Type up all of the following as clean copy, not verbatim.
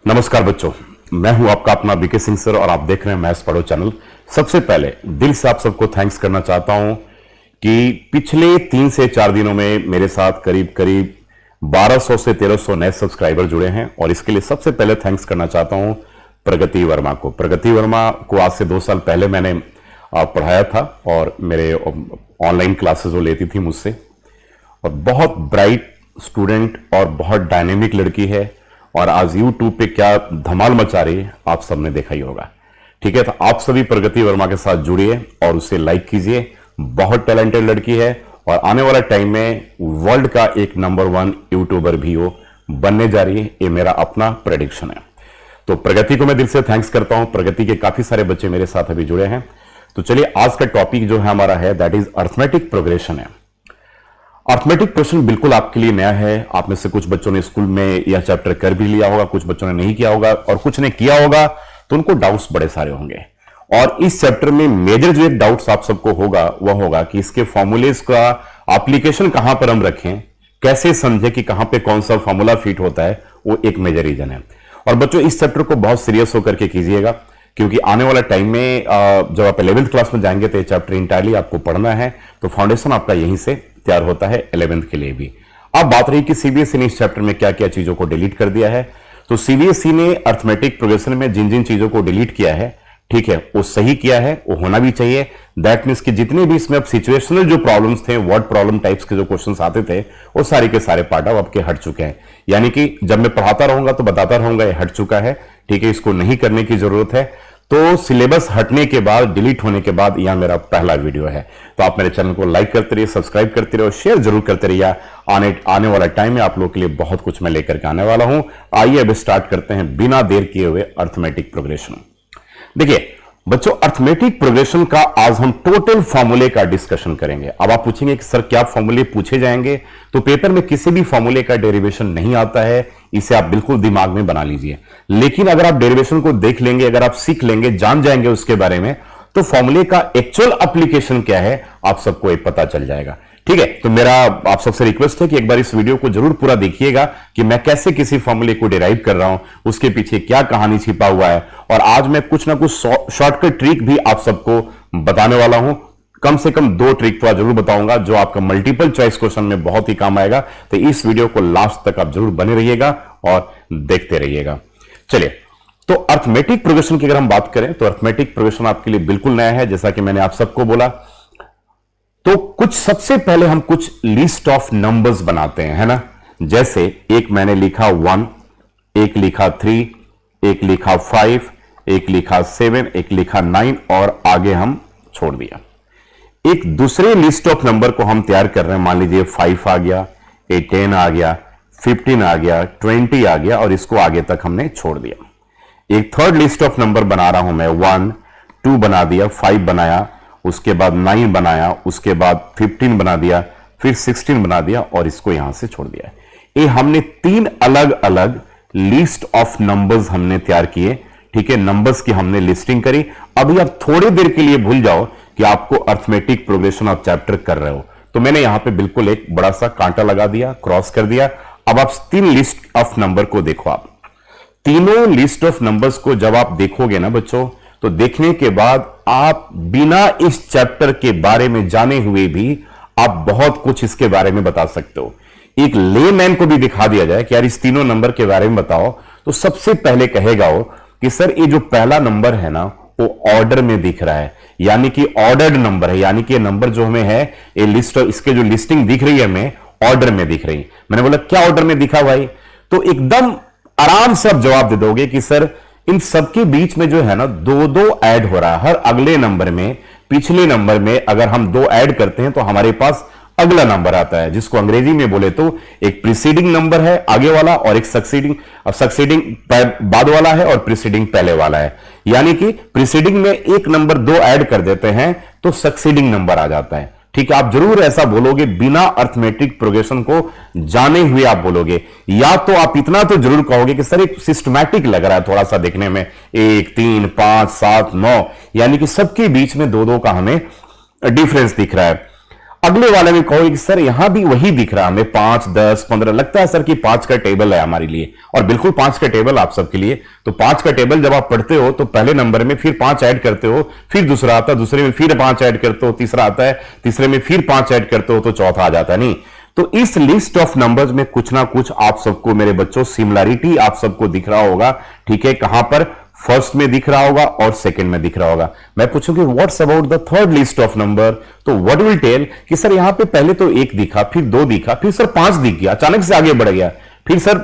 नमस्कार बच्चों, मैं हूं आपका अपना बीके सिंह सर और आप देख रहे हैं मैथ्स पढ़ो चैनल। सबसे पहले दिल से आप सबको थैंक्स करना चाहता हूं कि पिछले 3 से 4 दिनों में मेरे साथ करीब करीब 1200 से 1300 नए सब्सक्राइबर जुड़े हैं और इसके लिए सबसे पहले थैंक्स करना चाहता हूं प्रगति वर्मा को। प्रगति वर्मा को आज से 2 साल पहले मैंने पढ़ाया था और मेरे ऑनलाइन क्लासेस वो लेती थी मुझसे, और बहुत ब्राइट स्टूडेंट और बहुत डायनेमिक लड़की है और आज YouTube पे क्या धमाल मचा रही है आप सबने देखा ही होगा। ठीक है, तो आप सभी प्रगति वर्मा के साथ जुड़िए और उसे लाइक कीजिए। बहुत टैलेंटेड लड़की है और आने वाला टाइम में वर्ल्ड का एक नंबर 1 यूट्यूबर भी वो बनने जा रही है, ये मेरा अपना प्रेडिक्शन है। तो प्रगति को मैं दिल से थैंक्स करता हूं। प्रगति के काफी सारे बच्चे मेरे साथ अभी जुड़े हैं। तो चलिए, आज का टॉपिक जो है हमारा है दैट इज अर्थमेटिक प्रोग्रेशन है। अर्थमेटिक प्रोग्रेशन बिल्कुल आपके लिए नया है। आप में से कुछ बच्चों ने स्कूल में यह चैप्टर कर भी लिया होगा, कुछ बच्चों ने नहीं किया होगा और कुछ ने किया होगा, तो उनको डाउट्स बड़े सारे होंगे। और इस चैप्टर में मेजर जो एक डाउट्स आप सबको होगा वह होगा कि इसके फॉर्मूलेज का एप्लीकेशन कहां पर हम रखें, कैसे समझे कि कहां पे कौन सा फॉर्मूला फिट होता है, वो एक मेजर रीजन है। और बच्चों, इस चैप्टर को बहुत सीरियस होकर के कीजिएगा, क्योंकि आने वाला टाइम में जब आप 11th क्लास में जाएंगे तो ये चैप्टर इंटायरली आपको पढ़ना है, तो फाउंडेशन आपका यहीं से तैयार होता है 11th के लिए भी। अब बात रही कि सीबीएसई ने इस चैप्टर में क्या क्या चीजों को डिलीट कर दिया है। तो सीबीएसई ने अर्थमेटिक प्रोग्रेशन में जिन जिन चीजों को डिलीट किया है, ठीक है, वो सही किया है, वो होना भी चाहिए। दैट मीन्स कि जितने भी इसमें अब सिचुएशनल जो प्रॉब्लम्स थे, वर्ड प्रॉब्लम टाइप्स के जो क्वेश्चंस आते थे, वो सारे के सारे पार्ट अब आपके हट चुके हैं। यानी कि जब मैं पढ़ाता रहूंगा तो बताता रहूंगा, ये हट चुका है। ठीक है, इसको नहीं करने की जरूरत है। तो सिलेबस हटने के बाद, डिलीट होने के बाद, यह मेरा पहला वीडियो है। तो आप मेरे चैनल को लाइक करते रहिए, सब्सक्राइब करते रहिए और शेयर जरूर करते रहिए। आने वाला टाइम में आप लोगों के लिए बहुत कुछ मैं लेकर के आने वाला हूं। आइए अब स्टार्ट करते हैं बिना देर किए हुए अर्थमेटिक प्रोग्रेशन। देखिए बच्चों, अर्थमेटिक प्रोग्रेशन का आज हम टोटल फॉर्मूले का डिस्कशन करेंगे। अब आप पूछेंगे कि सर क्या फॉर्मूले पूछे जाएंगे? तो पेपर में किसी भी फॉर्मूले का डेरिवेशन नहीं आता है, इसे आप बिल्कुल दिमाग में बना लीजिए। लेकिन अगर आप डेरिवेशन को देख लेंगे, अगर आप सीख लेंगे, जान जाएंगे उसके बारे में, तो फॉर्मूले का एक्चुअल एप्लीकेशन क्या है आप सबको एक पता चल जाएगा। ठीक है, तो मेरा आप सबसे रिक्वेस्ट है कि एक बार इस वीडियो को जरूर पूरा देखिएगा कि मैं कैसे किसी फॉर्मूले को डिराइव कर रहा हूं, उसके पीछे क्या कहानी छिपा हुआ है। और आज मैं कुछ ना कुछ शॉर्टकट ट्रिक भी आप सबको बताने वाला हूं। कम से कम 2 ट्रिक तो आज जरूर बताऊंगा जो आपका मल्टीपल चॉइस क्वेश्चन में बहुत ही काम आएगा। तो इस वीडियो को लास्ट तक आप जरूर बने रहिएगा और देखते रहिएगा। चलिए, तो अर्थमेटिक प्रोग्रेशन की अगर हम बात करें तो अर्थमेटिक प्रोग्रेशन आपके लिए बिल्कुल नया है, जैसा कि मैंने आप सबको बोला। तो कुछ सबसे पहले हम कुछ लिस्ट ऑफ नंबर्स बनाते हैं, है ना। जैसे एक मैंने लिखा 1, एक लिखा 3, एक लिखा 5, एक लिखा 7, एक लिखा 9 और आगे हम छोड़ दिया। एक दूसरे लिस्ट ऑफ नंबर को हम तैयार कर रहे हैं। मान लीजिए 5 आ गया, 10 आ गया, 15 आ गया, 20 आ गया और इसको आगे तक हमने छोड़ दिया। एक थर्ड लिस्ट ऑफ नंबर बना रहा हूं मैं। 1, 2 बना दिया, 5 बनाया, उसके बाद 9 बनाया, उसके बाद 15 बना दिया, फिर 16 बना दिया और इसको यहां से छोड़ दिया। ये हमने 3 अलग अलग लिस्ट ऑफ नंबर्स हमने तैयार किए। ठीक है, नंबर्स की हमने लिस्टिंग करी। अभी आप थोड़ी देर के लिए भूल जाओ कि आपको अर्थमेटिक प्रोग्रेशन ऑफ चैप्टर कर रहे हो, तो मैंने यहां पे बिल्कुल एक बड़ा सा कांटा लगा दिया, क्रॉस कर दिया। अब आप 3 लिस्ट ऑफ नंबर को देखो। आप तीनों लिस्ट ऑफ नंबर्स को जब आप देखोगे ना बच्चों, तो देखने के बाद आप बिना इस चैप्टर के बारे में जाने हुए भी आप बहुत कुछ इसके बारे में बता सकते हो। एक लेमैन को भी दिखा दिया जाए कि यार इस तीनों नंबर के बारे में बताओ, तो सबसे पहले कहेगा वो कि सर ये जो पहला नंबर है ना वो ऑर्डर में दिख रहा है, यानी कि ऑर्डर्ड नंबर है, यानी कि ये नंबर जो हमें है ये लिस्ट, इसके जो लिस्टिंग दिख रही है हमें ऑर्डर में दिख रही है। मैंने बोला क्या ऑर्डर में दिखा भाई? तो एकदम आराम से आप जवाब दे दोगे कि सर इन सबके बीच में जो है ना 2-2 ऐड हो रहा है। हर अगले नंबर में, पिछले नंबर में अगर हम 2 ऐड करते हैं तो हमारे पास अगला नंबर आता है, जिसको अंग्रेजी में बोले तो एक प्रीसीडिंग नंबर है आगे वाला और एक सक्सीडिंग बाद वाला है और प्रीसीडिंग पहले वाला है। यानी कि प्रीसीडिंग में एक नंबर 2 ऐड कर देते हैं तो सक्सीडिंग नंबर आ जाता है। ठीक है, आप जरूर ऐसा बोलोगे, बिना अर्थमेटिक प्रोग्रेशन को जाने हुए आप बोलोगे। या तो आप इतना तो जरूर कहोगे कि सर एक सिस्टमैटिक लग रहा है थोड़ा सा देखने में, 1, 3, 5, 7, 9, यानी कि सबके बीच में 2-2 का हमें डिफरेंस दिख रहा है। अगले वाले में कहोगे कि सर यहां भी वही दिख रहा हमें 5, 10, 15, लगता है सर कि 5 का टेबल है हमारे लिए, और बिल्कुल 5 का टेबल आप सबके लिए। तो 5 का टेबल जब आप पढ़ते हो तो पहले नंबर में फिर 5 ऐड करते हो, फिर दूसरा आता है, दूसरे में फिर 5 ऐड करते हो, तीसरा आता है, तीसरे में फिर 5 ऐड करते हो, तो चौथा आ जाता है। नहीं, तो इस लिस्ट ऑफ नंबर्स में कुछ ना कुछ आप सबको मेरे बच्चों सिमिलरिटी आप सबको दिख रहा होगा। ठीक है, कहां पर? फर्स्ट में दिख रहा होगा और सेकंड में दिख रहा होगा। मैं पूछूंगी what's about the third list of number, तो व्हाट विल टेल कि सर यहां पे पहले तो 1 दिखा, फिर 2 दिखा, फिर सर 5 दिख गया, अचानक से आगे बढ़ गया, फिर सर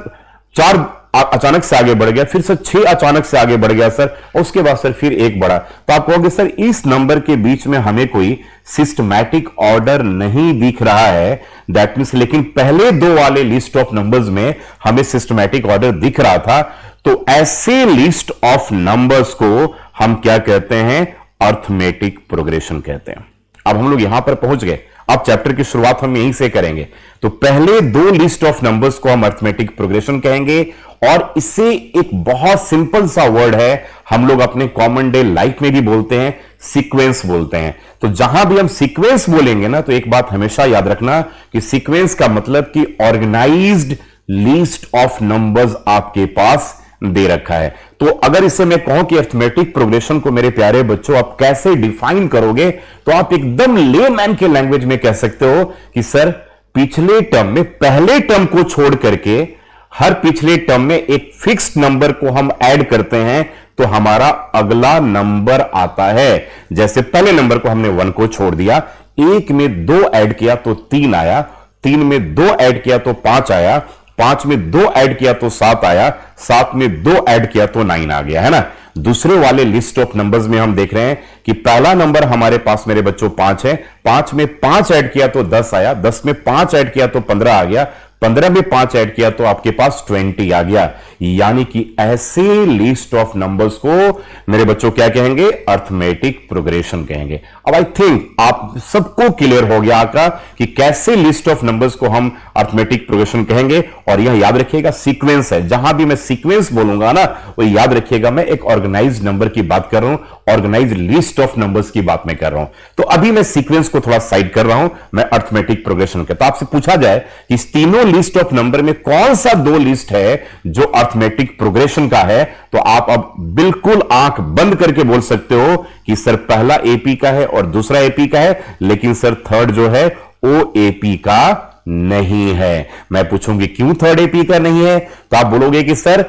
4 अचानक से आगे बढ़ गया, फिर सर 6 अचानक से आगे बढ़ गया सर, और उसके बाद सर फिर 1 बढ़ा। तो आप कहोगे सर इस नंबर के बीच में हमें कोई सिस्टमैटिक ऑर्डर नहीं दिख रहा है, दैट मींस लेकिन पहले 2 वाले लिस्ट ऑफ नंबर्स में हमें सिस्टमैटिक ऑर्डर दिख रहा था। तो ऐसे लिस्ट ऑफ नंबर्स को हम क्या कहते हैं? अर्थमेटिक प्रोग्रेशन कहते हैं। अब हम लोग यहां पर पहुंच गए, अब चैप्टर की शुरुआत हम यहीं से करेंगे। तो पहले 2 लिस्ट ऑफ नंबर्स को हम अर्थमेटिक प्रोग्रेशन कहेंगे, और इससे एक बहुत सिंपल सा वर्ड है, हम लोग अपने कॉमन डे लाइफ में भी बोलते हैं, सीक्वेंस बोलते हैं। तो जहां भी हम सीक्वेंस बोलेंगे ना, तो एक बात हमेशा याद रखना कि सीक्वेंस का मतलब कि ऑर्गेनाइज्ड लिस्ट ऑफ नंबर्स आपके पास दे रखा है। तो अगर इसे मैं कहूं कि अर्थमेटिक प्रोग्रेशन को मेरे प्यारे बच्चों आप कैसे डिफाइन करोगे, तो आप एकदम लेमैन के लैंग्वेज में कह सकते हो कि सर पिछले टर्म में पहले टर्म को छोड़ करके हर पिछले टर्म में एक फिक्स्ड नंबर को हम ऐड करते हैं, तो हमारा अगला नंबर आता है। जैसे पहले नंबर को हमने 1 को छोड़ दिया, 1 में 2 ऐड किया तो 3 आया, 3 में 2 ऐड किया तो 5 आया, 5 में 2 ऐड किया तो 7 आया, 7 में 2 ऐड किया तो 9 आ गया, है ना। दूसरे वाले लिस्ट ऑफ नंबर्स में हम देख रहे हैं कि पहला नंबर हमारे पास मेरे बच्चों 5 है, 5 में 5 ऐड किया तो 10 आया, 10 में 5 ऐड किया तो 15 आ गया, 15 में 5 ऐड किया तो आपके पास 20 आ गया। यानी कि ऐसे लिस्ट ऑफ नंबर्स को मेरे बच्चों क्या कहेंगे? अर्थमेटिक प्रोग्रेशन कहेंगे। अब आई थिंक आप सबको क्लियर हो गया आका कि कैसे लिस्ट ऑफ नंबर्स को हम अर्थमेटिक प्रोग्रेशन कहेंगे। और यह याद रखिएगा सीक्वेंस है, जहां भी मैं सीक्वेंस बोलूंगा ना, वो याद रखिएगा मैं एक ऑर्गेनाइज्ड नंबर की बात कर रहा हूं, ऑर्गेनाइज्ड लिस्ट ऑफ नंबर्स की बात मैं कर रहा हूं। तो अभी मैं सीक्वेंस को थोड़ा साइड कर रहा हूं, मैं अर्थमेटिक प्रोग्रेशन का। तो आपसे पूछा जाए कि इस तीनों लिस्ट ऑफ नंबर में कौन सा 2 लिस्ट है जो अर्थमेटिक प्रोग्रेशन का है, तो आप अब बिल्कुल आंख बंद करके बोल सकते हो कि सर पहला एपी का है और दूसरा एपी का है, लेकिन सर थर्ड जो है वो एपी का नहीं है। मैं पूछूंगी क्यों थर्ड एपी का नहीं है, तो आप बोलोगे कि सर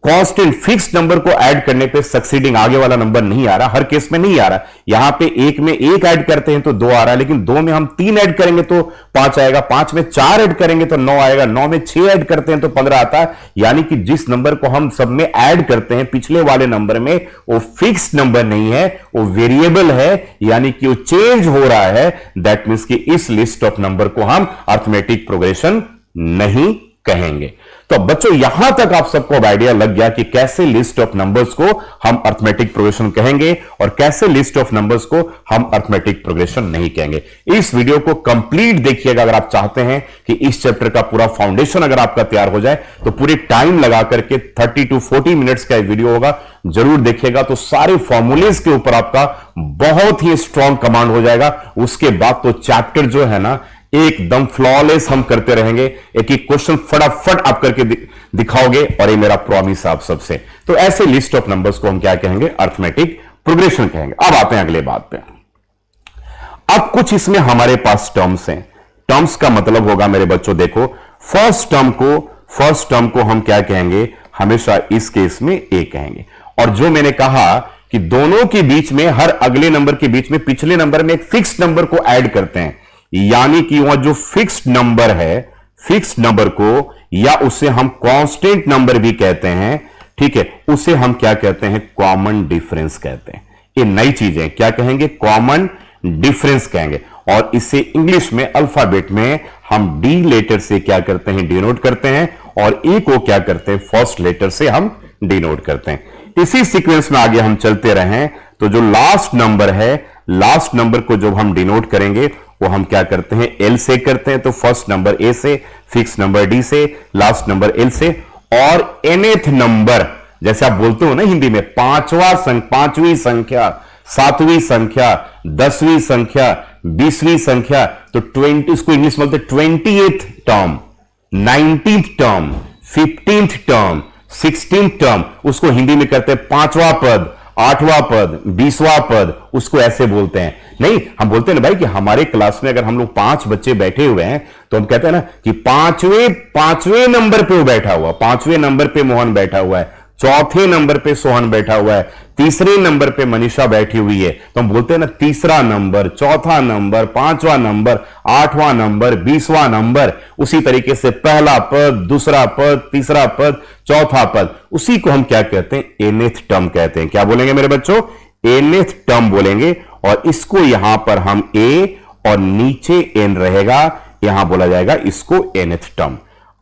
कांस्टेंट फिक्स्ड नंबर को ऐड करने पे सक्सीडिंग आगे वाला नंबर नहीं आ रहा, हर केस में नहीं आ रहा। यहां पे 1 में 1 ऐड करते हैं तो 2 आ रहा है, लेकिन 2 में हम 3 ऐड करेंगे तो 5 आएगा, 5 में 4 ऐड करेंगे तो 9 आएगा, 9 में 6 ऐड करते हैं तो 15 आता है। यानी कि जिस नंबर को हम सब में ऐड करते हैं पिछले वाले नंबर में, वो फिक्स्ड नंबर नहीं है, वो वेरिएबल है, यानी कि वो चेंज हो रहा है। दैट मीन्स कि इस लिस्ट ऑफ नंबर को हम अर्थमेटिक प्रोग्रेशन नहीं कहेंगे। तो बच्चों यहां तक आप सबको अब आइडिया लग गया कि कैसे लिस्ट ऑफ नंबर्स को हम अर्थमेटिक प्रोग्रेशन कहेंगे और कैसे लिस्ट ऑफ नंबर्स को हम अर्थमेटिक प्रोग्रेशन नहीं कहेंगे। इस वीडियो को कंप्लीट देखिएगा अगर आप चाहते हैं कि इस चैप्टर का पूरा फाउंडेशन अगर आपका तैयार हो जाए, तो पूरे टाइम लगा करके 30 to 40 मिनट्स का वीडियो होगा, जरूर देखिएगा। तो सारे फॉर्मूलेज के ऊपर आपका बहुत ही स्ट्रॉन्ग कमांड हो जाएगा। उसके बाद तो चैप्टर जो है ना एकदम फ्लॉलेस हम करते रहेंगे, एक एक क्वेश्चन फटाफट आप करके दिखाओगे, और ये मेरा प्रॉमिस आप सबसे। तो ऐसे लिस्ट ऑफ नंबर्स को हम क्या कहेंगे? अर्थमेटिक प्रोग्रेशन कहेंगे। अब आते हैं अगले बात पे। अब कुछ इसमें हमारे पास टर्म्स हैं। टर्म्स का मतलब होगा मेरे बच्चों, देखो फर्स्ट टर्म को हम क्या कहेंगे? हमेशा इस केस में ए कहेंगे। और जो मैंने कहा कि दोनों के बीच में, हर अगले नंबर के बीच में पिछले नंबर में एक फिक्स्ड नंबर को ऐड करते हैं, यानी कि वह जो फिक्स्ड नंबर है, फिक्स्ड नंबर को, या उसे हम कांस्टेंट नंबर भी कहते हैं, ठीक है, उसे हम क्या कहते हैं? कॉमन डिफरेंस कहते हैं। ये नई चीज है, क्या कहेंगे? कॉमन डिफरेंस कहेंगे। और इसे इंग्लिश में अल्फाबेट में हम डी लेटर से क्या करते हैं? डिनोट करते हैं, और ए को क्या करते हैं? फर्स्ट लेटर से हम डिनोट करते हैं। इसी सीक्वेंस में आगे हम चलते रहें तो जो लास्ट नंबर है, लास्ट नंबर को जब हम डिनोट करेंगे वो हम क्या करते हैं? एल से करते हैं। तो फर्स्ट नंबर ए से, फिक्स नंबर डी से, लास्ट नंबर एल से। और nth नंबर, जैसे आप बोलते हो ना हिंदी में, पांचवी संख्या, 7वीं संख्या, 10वीं संख्या, 20वीं संख्या, तो 20 इसको इंग्लिश में बोलते 28th term, 19th term, 15th term, 16th term, उसको हिंदी में कहते हैं 5वां पद, 8वां पद, 20वां पद, उसको ऐसे बोलते हैं। नहीं, हम बोलते हैं ना भाई कि हमारे क्लास में अगर हम लोग 5 बच्चे बैठे हुए हैं तो हम कहते हैं ना कि पांचवें नंबर पे वो बैठा हुआ, 5वें नंबर पे मोहन बैठा हुआ है, 4थे नंबर पे सोहन बैठा हुआ है, 3रे नंबर पे मनीषा बैठी हुई है, तो हम बोलते हैं ना 3रा नंबर, 4था नंबर, 5वां नंबर, 8वां नंबर, 20वां नंबर। उसी तरीके से पहला पद, दूसरा पद, तीसरा पद, चौथा पद, उसी को हम क्या कहते हैं? nth टर्म कहते हैं। क्या बोलेंगे मेरे बच्चों? nth टर्म बोलेंगे। और इसको यहां पर हम a और नीचे n रहेगा, यहां बोला जाएगा इसको nth टर्म।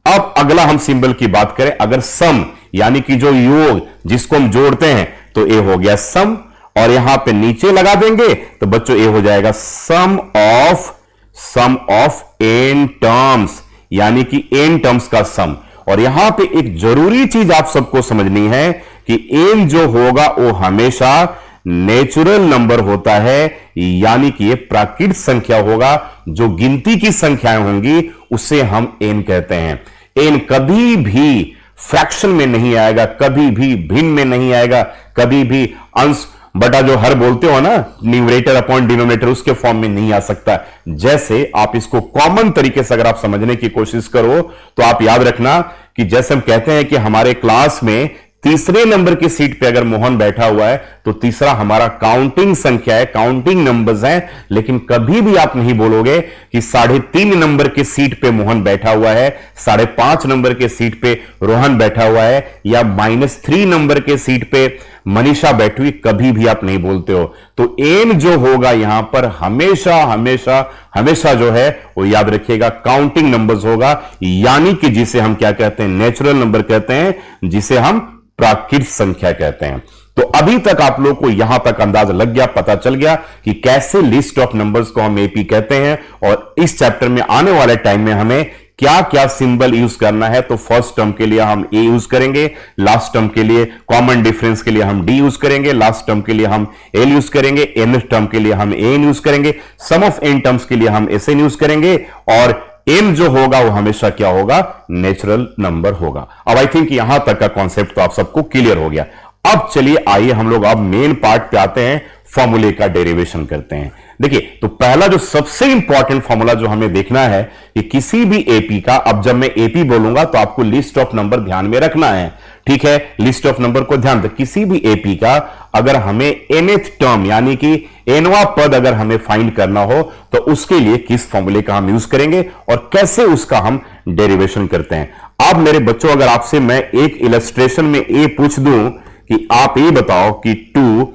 अब अगला हम सिंबल की बात करें, अगर सम यानी कि जो योग जिसको हम जोड़ते हैं, तो ए हो गया सम, और यहां पे नीचे लगा देंगे तो बच्चों ए हो जाएगा सम ऑफ n टर्म्स, यानी कि n टर्म्स का सम। और यहां पे एक जरूरी चीज आप सबको समझनी है कि n जो होगा वो हमेशा नेचुरल नंबर होता है, यानी कि ये प्राकृतिक संख्या होगा। जो गिनती की संख्याएं होंगी उसे हम n कहते हैं। n कभी भी फ्रैक्शन में नहीं आएगा, कभी भी भिन्न में नहीं आएगा, कभी भी अंश बटा जो हर बोलते हो ना, न्यूमरेटर अपॉन डिनोमिनेटर, उसके फॉर्म में नहीं आ सकता। जैसे आप इसको कॉमन तरीके से अगर आप समझने की कोशिश करो तो आप याद रखना कि जैसे हम कहते हैं कि हमारे क्लास में 3रे नंबर की सीट पे अगर मोहन बैठा हुआ है तो 3रा हमारा काउंटिंग संख्या है, काउंटिंग नंबर्स हैं। लेकिन कभी भी आप नहीं बोलोगे कि 3.5 नंबर की सीट पे मोहन बैठा हुआ है, 5.5 नंबर के सीट पे रोहन बैठा हुआ है, या -3 नंबर के सीट पे मनीषा बैठी हुई, कभी भी आप नहीं बोलते हो। तो n जो होगा यहां पर हमेशा हमेशा हमेशा जो है वो याद रखिएगा काउंटिंग नंबर्स होगा, यानी कि जिसे हम क्या कहते हैं? नेचुरल नंबर कहते हैं, जिसे हम प्राकृतिक संख्या कहते हैं। तो अभी तक आप लोग को यहां तक अंदाजा लग गया, पता चल गया कि कैसे लिस्ट ऑफ नंबर्स को हम एपी कहते हैं, और इस चैप्टर में आने वाले टाइम में हमें क्या क्या सिंबल यूज करना है। तो फर्स्ट टर्म के लिए हम ए यूज करेंगे, लास्ट टर्म के लिए कॉमन डिफरेंस के लिए हम डी यूज करेंगे, लास्ट टर्म के लिए हम एल यूज करेंगे, nth टर्म के लिए हम एन यूज करेंगे, सम ऑफ n टर्म्स के लिए हम एसएन यूज करेंगे, और m जो होगा वो हमेशा क्या होगा? नेचुरल नंबर होगा। अब आई थिंक यहां तक का कॉन्सेप्ट तो आप सबको क्लियर हो गया। अब चलिए आइए हम लोग अब मेन पार्ट पे आते हैं, फॉर्मूले का डेरिवेशन करते हैं। देखिए, तो पहला जो सबसे इंपॉर्टेंट फॉर्मूला जो हमें देखना है कि किसी भी एपी का, अब जब मैं एपी बोलूंगा तो आपको लिस्ट ऑफ नंबर ध्यान में रखना है, ठीक है? लिस्ट ऑफ नंबर को ध्यान दे। किसी भी एपी का अगर हमें nth टर्म यानी कि nवां पद अगर हमें फाइंड करना हो तो उसके लिए किस फॉर्मूले का हम यूज करेंगे और कैसे उसका हम डेरिवेशन करते हैं। अब मेरे बच्चों, अगर आपसे मैं एक इलस्ट्रेशन में ए पूछ दूं कि आप ये बताओ कि 2,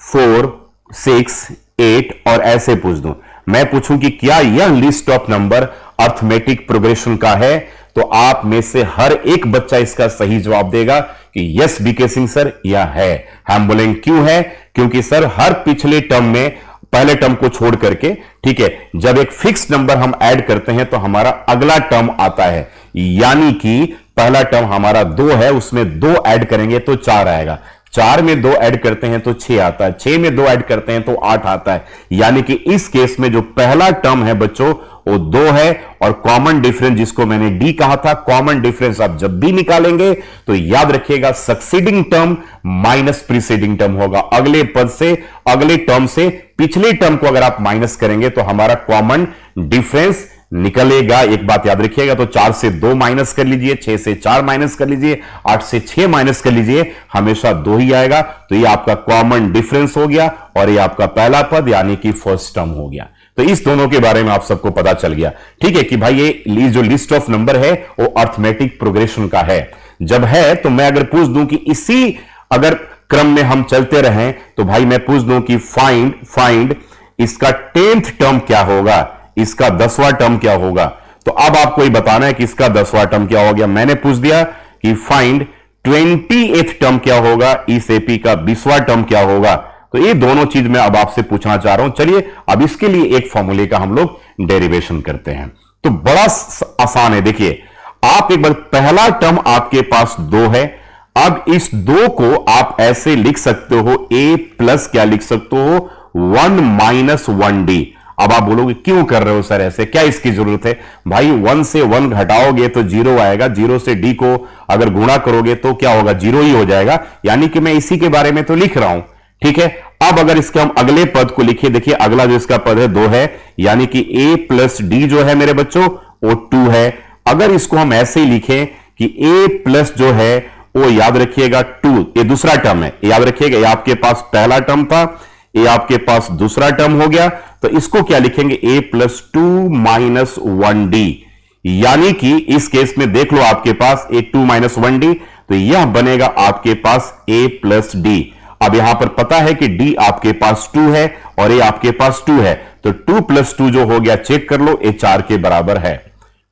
4, 6, 8 और ऐसे पूछ दूं, मैं पूछूं कि क्या यह list of number arithmetic progression का है, तो आप में से हर एक बच्चा इसका सही जवाब देगा कि यस बीके सिंह सर, यह है। हम बोलेंगे क्यों है? क्योंकि सर हर पिछले टर्म में पहले टर्म को छोड़ करके, ठीक है, जब एक फिक्स नंबर हम ऐड करते हैं तो हमारा अगला टर्म आता है, यानी कि पहला टर्म हमारा 2 है, उसमें 2 ऐड करेंगे तो 4 आएगा, 4 में 2 ऐड करते हैं तो 6 आता है, 6 में 2 ऐड करते हैं तो 8 आता है। यानी कि इस केस में जो पहला टर्म है बच्चों वो 2 है, और कॉमन डिफरेंस जिसको मैंने डी कहा था, कॉमन डिफरेंस आप जब भी निकालेंगे तो याद रखिएगा succeeding term minus preceding term होगा। अगले पद से, अगले टर्म से पिछले टर्म को अगर आप माइनस करेंगे तो हमारा कॉमन डिफरेंस निकलेगा। एक बात याद रखिएगा, तो 4 से 2 माइनस कर लीजिए, 6 से 4 माइनस कर लीजिए, 8 से 6 माइनस कर लीजिए, हमेशा 2 ही आएगा। तो ये आपका कॉमन डिफरेंस हो गया, और ये आपका पहला पद यानी कि फर्स्ट टर्म हो गया। तो इस दोनों के बारे में आप सबको पता चल गया, ठीक है, कि भाई ये जो लिस्ट ऑफ नंबर है वो अर्थमेटिक प्रोग्रेशन का है। जब है तो मैं अगर पूछ दूं कि इसी अगर क्रम में हम चलते रहें तो भाई मैं पूछ दूं कि फाइंड इसका 10th टर्म क्या होगा, इसका 10वां टर्म क्या होगा। तो अब आपको ये बताना है कि इसका 10वां टर्म क्या हो गया। मैंने पूछ दिया कि फाइंड 28th टर्म क्या होगा, इस एपी का 20वां टर्म क्या होगा। तो ये दोनों चीज मैं अब आपसे पूछना चाह रहा हूं। चलिए अब इसके लिए एक फॉर्मूले का हम लोग डेरिवेशन करते हैं। तो बड़ा आसान है। देखिए, आप एक बार, पहला टर्म आपके पास 2 है। अब इस 2 को आप ऐसे लिख सकते हो, a प्लस क्या लिख सकते हो, 1 - 1d। अब आप बोलोगे क्यों कर रहे हो सर ऐसे, क्या इसकी जरूरत है? भाई 1 से 1 घटाओगे तो 0 आएगा, 0 से d को अगर गुणा करोगे तो क्या होगा, 0 ही हो जाएगा। यानी कि मैं इसी के बारे में तो लिख रहा हूं, ठीक है। अब अगर इसके हम अगले पद को लिखिए, देखिए अगला जो इसका पद है 2 है, यानी कि a प्लस डी जो है मेरे बच्चों वो 2 है। अगर इसको हम ऐसे ही लिखें कि a प्लस जो है वो याद रखिएगा 2, ये दूसरा टर्म है, याद रखिएगा। ये आपके पास पहला टर्म था, ये आपके पास दूसरा टर्म हो गया, तो इसको क्या लिखेंगे, a प्लस 2 माइनस 1d। यानी कि इस केस में देख लो आपके पास a 2 माइनस 1d, तो यह बनेगा आपके पास a प्लस डी। अब यहां पर पता है कि d आपके पास 2 है और a आपके पास 2 है, तो 2 प्लस 2 जो हो गया चेक कर लो, ये 4 के बराबर है।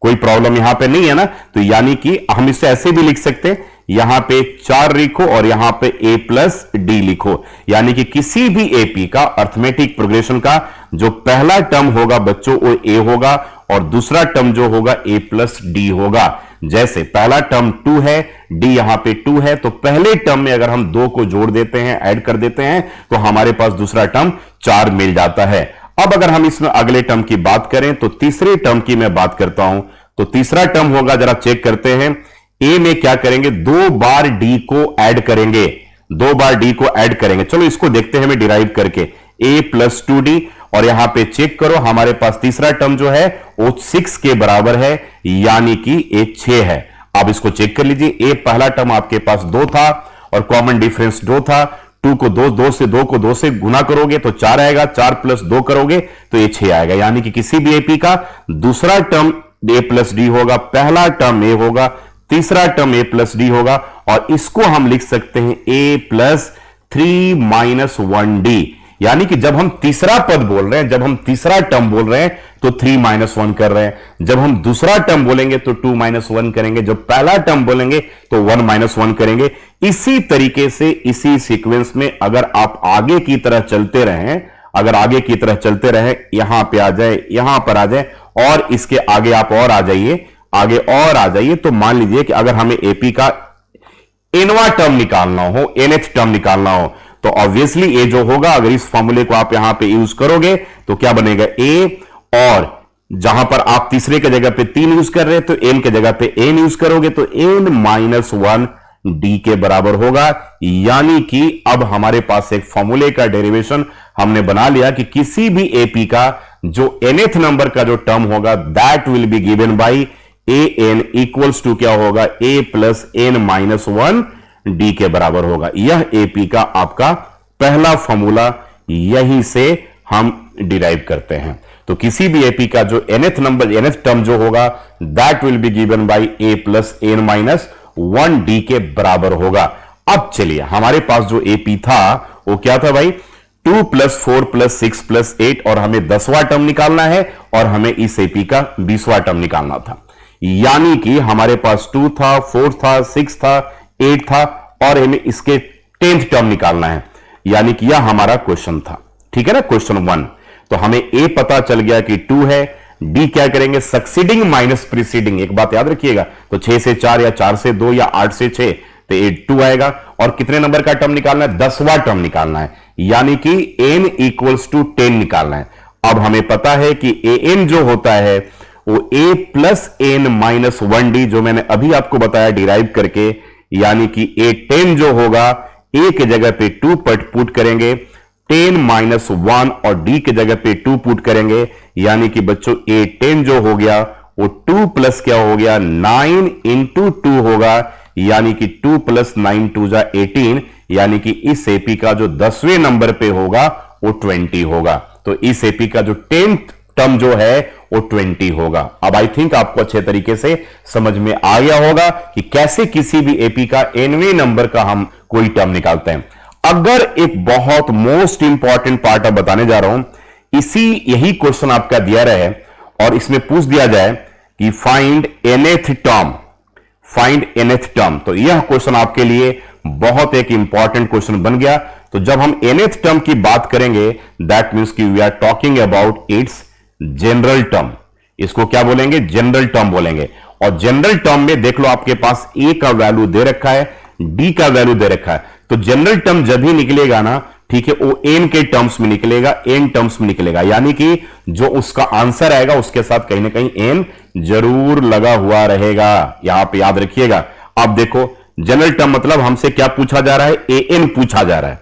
कोई प्रॉब्लम यहां पे नहीं है ना। तो यानी कि हम इसे ऐसे भी लिख सकते हैं, यहां पे 4 लिखो और यहां पे a प्लस डी लिखो। यानी कि किसी भी एपी का अर्थमेटिक प्रोग्रेशन का जो पहला टर्म होगा बच्चों वो a होगा और दूसरा टर्म जो होगा a प्लस डी होगा। जैसे पहला टर्म 2 है, d यहां पे 2 है, तो पहले टर्म में अगर हम 2 को जोड़ देते हैं, ऐड कर देते हैं, तो हमारे पास दूसरा टर्म 4 मिल जाता है। अब अगर हम इसमें अगले टर्म की बात करें तो तीसरे टर्म की मैं बात करता हूं, तो तीसरा टर्म होगा, जरा चेक करते हैं। a में क्या करेंगे, 2 बार d को ऐड करेंगे, 2 बार d को ऐड करेंगे। चलो इसको देखते हैं हमें डिराइव करके, a प्लस 2d, और यहां पे चेक करो हमारे पास तीसरा टर्म जो है वो 6 के बराबर है, यानी कि a 6 है। अब इसको चेक कर लीजिए, a पहला टर्म आपके पास 2 था और कॉमन डिफरेंस 2 था, 2 को 2 को 2 से गुना करोगे तो 4 आएगा, 4 प्लस 2 करोगे तो ये 6 आएगा। यानी कि किसी भी एपी का दूसरा टर्म a प्लस डी होगा, पहला टर्म a होगा, तीसरा टर्म a प्लस डी होगा, और इसको हम लिख सकते हैं a प्लस 3 माइनस 1d। यानी कि जब हम तीसरा पद बोल रहे हैं, जब हम तीसरा टर्म बोल रहे हैं तो 3 माइनस 1 कर रहे हैं, जब हम दूसरा टर्म बोलेंगे तो 2 माइनस 1 करेंगे, जब पहला टर्म बोलेंगे तो 1 माइनस 1 करेंगे। इसी तरीके से इसी सीक्वेंस में अगर आप आगे की तरह चलते रहें, अगर आगे की तरह चलते रहें, यहां पे आ जाए, यहां पर आ जाए और इसके आगे आप और आ जाइए, आगे और आ जाइए, तो मान लीजिए कि अगर हमें एपी का एनवा टर्म निकालना हो, nth टर्म निकालना हो, तो ऑब्वियसली ए जो होगा, अगर इस फॉर्मूले को आप यहां पे यूज करोगे तो क्या बनेगा, ए, और जहां पर आप तीसरे के जगह पे 3 यूज कर रहे हैं तो एन के जगह पे एन यूज करोगे तो एन माइनस 1 डी के बराबर होगा। यानी कि अब हमारे पास एक फॉर्मूले का डेरिवेशन हमने बना लिया कि किसी भी एपी का जो nth नंबर का जो टर्म होगा that will be given by A N equals to क्या होगा, A plus N minus 1 D के बराबर होगा। यह एपी का आपका पहला फॉर्मूला, यहीं से हम डिराइव करते हैं। तो किसी भी एपी का जो nth नंबर, nth टर्म जो होगा that will be given by A plus N minus 1 D के बराबर होगा। अब चलिए हमारे पास जो एपी था वो क्या था भाई, 2 प्लस 4 प्लस 6 प्लस 8, और हमें 10वां टर्म निकालना है और हमें इस एपी का 20वां टर्म निकालना था। यानी कि हमारे पास 2 था, 4 था, 6 था, 8 था, और हमें इसके 10th टर्म निकालना है। यानी कि यह हमारा क्वेश्चन था, ठीक है ना, क्वेश्चन 1। तो हमें ए पता चल गया कि 2 है, डी क्या करेंगे, सक्सीडिंग माइनस प्रीसीडिंग। एक बात याद रखिएगा, तो 6 से 4 या 4 से 2 या 8 से 6, तो 2 आएगा। और कितने नंबर का टर्म निकालना है, 10वां टर्म निकालना है, यानी कि n इक्वल्स टू 10 निकालना है। अब हमें पता है कि an जो होता है वो a plus N minus 1d, जो मैंने अभी आपको बताया डिराइव करके, यानी कि a10 जो होगा, a के जगह पे 2 पुट करेंगे, 10 माइनस 1, और d के जगह पे 2 पुट करेंगे, यानी कि बच्चों a10 जो हो गया वो 2 प्लस क्या हो गया, 9 इंटू 2 होगा, यानी कि 2 प्लस 9 2 जा 18, यानी कि इस एपी का जो 10वें नंबर पे होगा वो 20 होगा। तो इस एपी का जो 10th टर्म जो है वो 20 होगा। अब आई थिंक आपको अच्छे तरीके से समझ में आ गया होगा कि कैसे किसी भी एपी का nवें नंबर का हम कोई टर्म निकालते हैं। अगर एक बहुत मोस्ट इंपॉर्टेंट पार्ट अब बताने जा रहा हूं, यही क्वेश्चन आपका दिया रहे और इसमें पूछ दिया जाए कि find nth term, find nth term, तो यह क्वेश्चन आपके लिए बहुत एक इंपॉर्टेंट क्वेश्चन बन गया। तो जब हम nth टर्म की बात करेंगे दैट मींस कि we are talking about its general term. इसको क्या बोलेंगे, जनरल टर्म बोलेंगे। और जनरल टर्म में देख लो आपके पास a का वैल्यू दे रखा है, d का वैल्यू दे रखा है, तो जनरल टर्म जब भी निकलेगा ना ठीक है, वो एन के टर्म्स में निकलेगा, एन टर्म्स में निकलेगा, यानी कि जो उसका आंसर आएगा उसके साथ कहीं ना कहीं एन जरूर लगा हुआ रहेगा, यहां पे याद रखिएगा। अब देखो जनरल टर्म मतलब हमसे क्या पूछा जा रहा है, ए एन पूछा जा रहा है,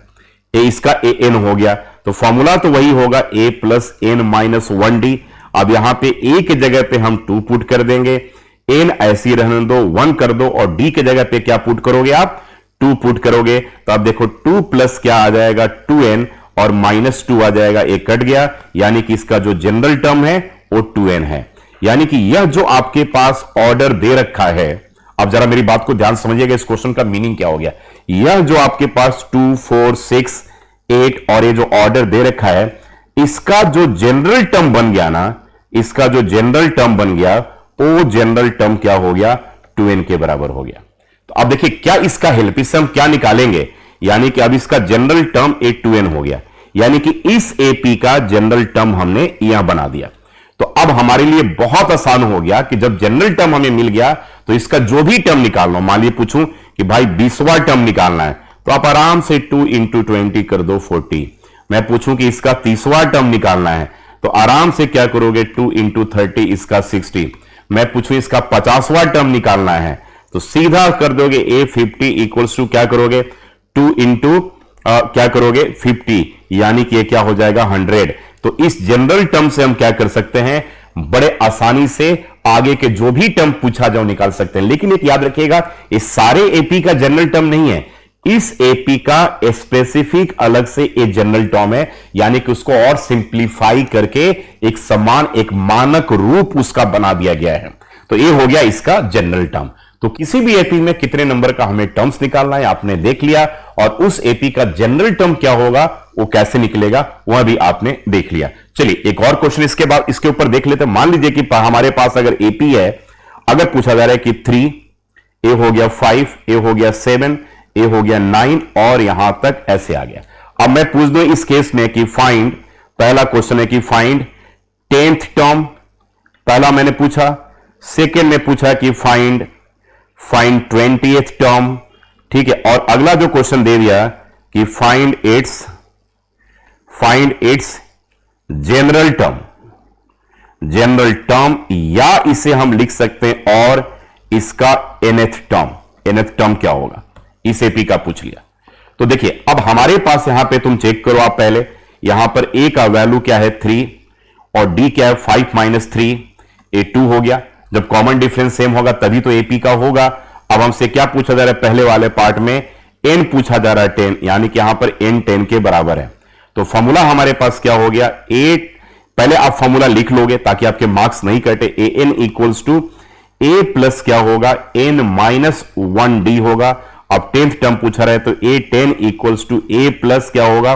ए इसका ए एन हो गया, तो फॉर्मूला तो वही होगा A plus N minus 1d। अब यहां पे ए की जगह पे हम 2 पुट कर देंगे, एन ऐसी रहने दो, 1 कर दो, और डी की जगह पे क्या पुट करोगे आप, 2 पुट करोगे। तो आप देखो 2 प्लस क्या आ जाएगा 2n, और माइनस 2 आ जाएगा, एक कट गया, यानी कि इसका जो जनरल टर्म है वो 2n है। यानी कि यह जो आपके पास ऑर्डर दे रखा है, अब जरा मेरी बात को ध्यान समझिएगा, इस क्वेश्चन का मीनिंग क्या हो गया। यह जो आपके पास 2, 4, 6, 8 और ये जो ऑर्डर दे रखा है, इसका जो जनरल टर्म बन गया ना, इसका जो जनरल टर्म बन गया वो जनरल टर्म क्या हो गया, 2n के बराबर हो गया। तो अब देखिए क्या इसका हेल्प, इससे हम क्या निकालेंगे, यानी कि अब इसका जनरल टर्म 2n हो गया, यानी कि इस एपी का जनरल टर्म हमने यहां बना दिया। तो अब हमारे लिए बहुत आसान हो गया कि जब जनरल टर्म हमें मिल गया तो इसका जो भी टर्म निकालना, मान लीजिए पूछूं कि भाई 20वां टर्म निकालना है, तो आप आराम से 2 इंटू 20 कर दो 40। मैं पूछूं कि इसका 30वां टर्म निकालना है, तो आराम से क्या करोगे 2 इंटू 30, इसका 60। मैं पूछूं इसका 50वां टर्म निकालना है, तो सीधा कर दोगे ए 50 इक्वल्स टू क्या करोगे 2 इंटू क्या करोगे 50, यानी कि ये क्या हो जाएगा 100। तो इस जनरल टर्म से हम क्या कर सकते हैं, बड़े आसानी से आगे के जो भी टर्म पूछा जाओ निकाल सकते हैं। लेकिन एक याद रखिएगा, ये सारे एपी का जनरल टर्म नहीं है, इस एपी का स्पेसिफिक अलग से एक जनरल टर्म है, यानी कि उसको और सिंप्लीफाई करके एक समान, एक मानक रूप उसका बना दिया गया है। तो ये हो गया इसका जनरल टर्म। तो किसी भी एपी में कितने नंबर का हमें टर्म्स निकालना है आपने देख लिया, और उस एपी का जनरल टर्म क्या होगा, वो कैसे निकलेगा, वह भी आपने देख लिया। चलिए एक और क्वेश्चन इसके बाद इसके ऊपर देख लेते हैं। मान लीजिए कि हमारे पास अगर एपी है, अगर पूछा जा रहा है कि 3, ए हो गया 5, ए हो गया 7, ए हो गया 9 और यहां तक ऐसे आ गया। अब मैं पूछ दूं इस केस में कि फाइंड, पहला क्वेश्चन है कि फाइंड 10th टर्म, पहला मैंने पूछा। सेकेंड में पूछा कि फाइंड 20th टर्म, ठीक है। और अगला जो क्वेश्चन दे दिया कि फाइंड इट्स जनरल टर्म, या इसे हम लिख सकते हैं और इसका nth टर्म क्या होगा, इस एपी का पूछ लिया। तो देखिए अब हमारे पास यहां पे तुम चेक करो आप पहले, यहां पर a का वैल्यू क्या है 3 और d क्या है 5 माइनस 3, a 2 हो गया। जब कॉमन डिफरेंस सेम होगा तभी तो एपी का होगा। अब हमसे क्या पूछा जा रहा है, पहले वाले पार्ट में n पूछा जा रहा है 10, यानी कि यहां पर n 10 के बराबर है। तो फॉर्मूला हमारे पास क्या हो गया, 8, पहले आप फॉर्मूला लिख लोगे ताकि आपके मार्क्स नहीं कटे। A N equals to A plus क्या होगा n माइनस 1d होगा। अब 10th टर्म पूछा रहा है तो a 10 equals to a plus क्या होगा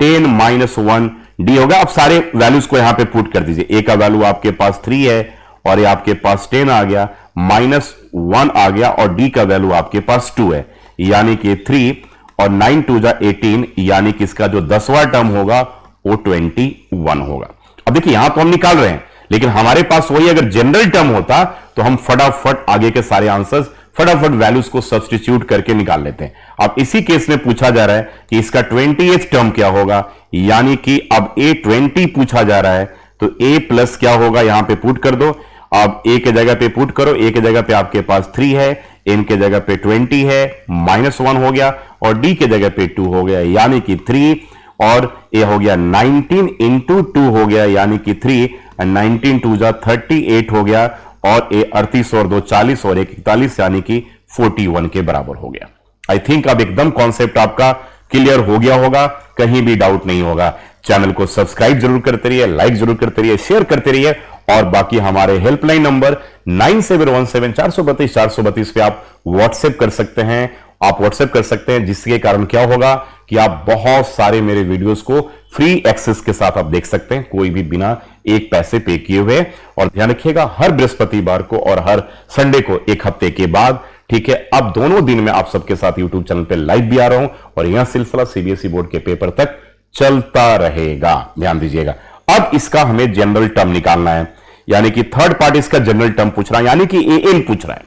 10 माइनस 1d होगा। अब सारे वैल्यूज को यहां पे पुट कर दीजिए। a का वैल्यू आपके पास 3 है और ये आपके पास 10 आ गया, माइनस 1 आ गया, और d का वैल्यू आपके पास 2 है, यानी कि 3 और 9 2 जा 18, यानी कि इसका जो 10वां टर्म होगा वो 21 होगा। अब देखिए यहां तो हम निकाल रहे हैं, लेकिन हमारे पास वही अगर जनरल टर्म होता तो हम फटाफट आगे के सारे आंसर्स फटाफट वैल्यूज को सब्स्टिट्यूट करके निकाल लेते हैं। अब इसी केस में पूछा जा रहा है कि इसका 20th टर्म क्या होगा, यानी कि अब a 20 पूछा जा रहा है तो a प्लस क्या होगा यहां पे पुट कर दो। अब a के जगह पे पुट करो, a के जगह पे आपके पास 3 है, n के जगह पे 20 है, माइनस 1 हो गया, और d के जगह पे 2 हो गया, यानी कि 3, और a हो गया 19 इंटू 2 हो गया, यानी कि 3, 19 2 जा 38 हो गया, और a 38 और 2 40 और 1 41, यानी कि 41 के बराबर हो गया। आई थिंक अब एकदम कॉन्सेप्ट आपका क्लियर हो गया होगा, कहीं भी डाउट नहीं होगा। चैनल को सब्सक्राइब जरूर करते रहिए, लाइक जरूर करते रहिए, शेयर करते रहिए, और बाकी हमारे हेल्पलाइन नंबर 9717434432 पे आप व्हाट्सएप कर सकते हैं। आप व्हाट्सएप कर सकते हैं, जिसके कारण क्या होगा कि आप बहुत सारे मेरे वीडियोस को फ्री एक्सेस के साथ आप देख सकते हैं, कोई भी बिना एक पैसे पे किए हुए। और ध्यान रखिएगा हर बृहस्पतिवार को और हर संडे को एक हफ्ते के बाद, ठीक है। अब दोनों दिन में आप सबके साथ यूट्यूब चैनल पे लाइव भी आ रहा हूं, और यह सिलसिला सीबीएसई बोर्ड के पेपर तक चलता रहेगा, ध्यान दीजिएगा। अब इसका हमें जनरल टर्म निकालना है, यानी कि थर्ड पार्ट इसका जनरल टर्म पूछ रहा है, यानी कि ए एन पूछ रहा है।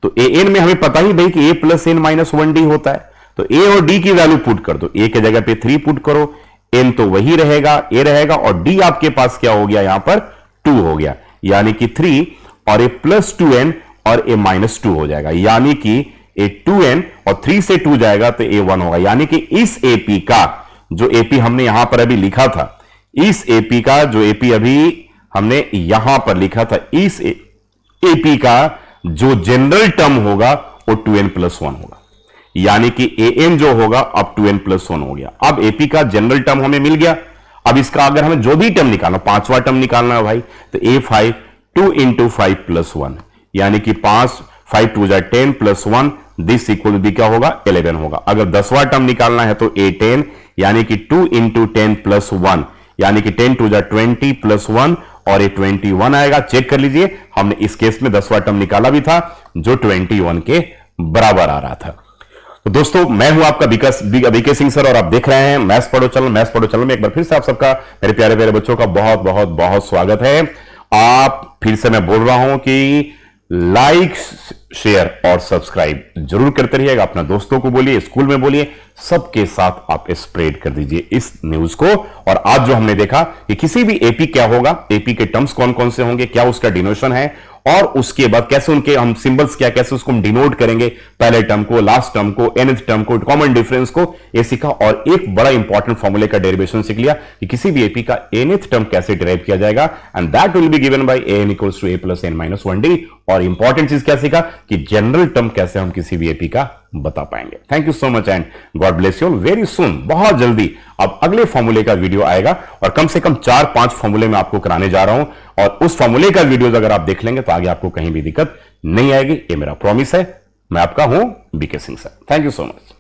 तो ए एन में हमें पता ही भाई कि a plus N minus 1d होता है, तो ए और डी की वैल्यू पुट कर दो, ए के जगह पे 3 पुट करो, एन तो वही रहेगा, ए रहेगा, और डी आपके पास क्या हो गया, यहां पर 2 हो गया, यानी कि 3 और ए प्लस 2n और ए माइनस 2 हो जाएगा, यानी कि ए 2n और 3 से 2 जाएगा तो ए 1 होगा। यानी कि इस एपी का जो एपी हमने यहां पर अभी लिखा था, इस एपी का जो एपी अभी हमने यहां पर लिखा था, इस एपी का जो जनरल टर्म होगा वो 2n प्लस 1 होगा, यानी कि an जो होगा अब 2n प्लस 1 हो गया। अब एपी का जनरल टर्म हमें मिल गया। अब इसका अगर हमें जो भी टर्म निकालना, पांचवा टर्म निकालना है भाई, तो a5 2 इंटू 5 प्लस 1, यानी कि 5 2 10 प्लस 1, दिस इक्वल भी क्या होगा, 11 होगा। अगर 10वां टर्म निकालना है तो a10, यानी कि 2 इंटू 10 प्लस 1, यानी कि 10 2 20 प्लस 1, और ये 21 आएगा। चेक कर लीजिए, हमने इस केस में 10वां टर्म निकाला भी था जो 21 के बराबर आ रहा था। तो दोस्तों, मैं हूं आपका बीके सिंह सर और आप देख रहे हैं मैथ्स पढ़ो चैनल। मैथ्स पढ़ो चैनल में एक बार फिर से आप सबका, मेरे प्यारे प्यारे बच्चों का बहुत बहुत बहुत स्वागत है। आप फिर से मैं बोल रहा हूं कि लाइक शेयर और सब्सक्राइब जरूर करते रहिएगा, अपना दोस्तों को बोलिए, स्कूल में बोलिए, सबके साथ आप स्प्रेड कर दीजिए इस न्यूज को। और आज जो हमने देखा कि किसी भी एपी क्या होगा, एपी के टर्म्स कौन कौन से होंगे, क्या उसका डिनोशन है, और उसके बाद कैसे उनके हम सिंबल्स क्या, कैसे उसको हम डिनोट करेंगे, पहले टर्म को, लास्ट टर्म को, nth टर्म को, कॉमन डिफरेंस को, ये सीखा। और एक बड़ा इंपॉर्टेंट फॉर्मूले का डेरिवेशन सीख लिया कि किसी भी एपी का nth टर्म कैसे डिराइव किया जाएगा, and that will be given by an equals to a plus n minus 1d। और इंपॉर्टेंट चीज क्या सीखा कि जनरल टर्म कैसे हम किसी भी एपी का बता पाएंगे। Thank you so much and God bless you all. Very soon, बहुत जल्दी अब अगले फॉर्मूले का वीडियो आएगा, और कम से कम 4-5 फॉर्मूले में आपको कराने जा रहा हूं, और उस फॉर्मूले का वीडियो अगर आप देख लेंगे तो आगे आपको कहीं भी दिक्कत नहीं आएगी, ये मेरा प्रॉमिस है। मैं आपका हूं BK Singh sir. Thank you so much.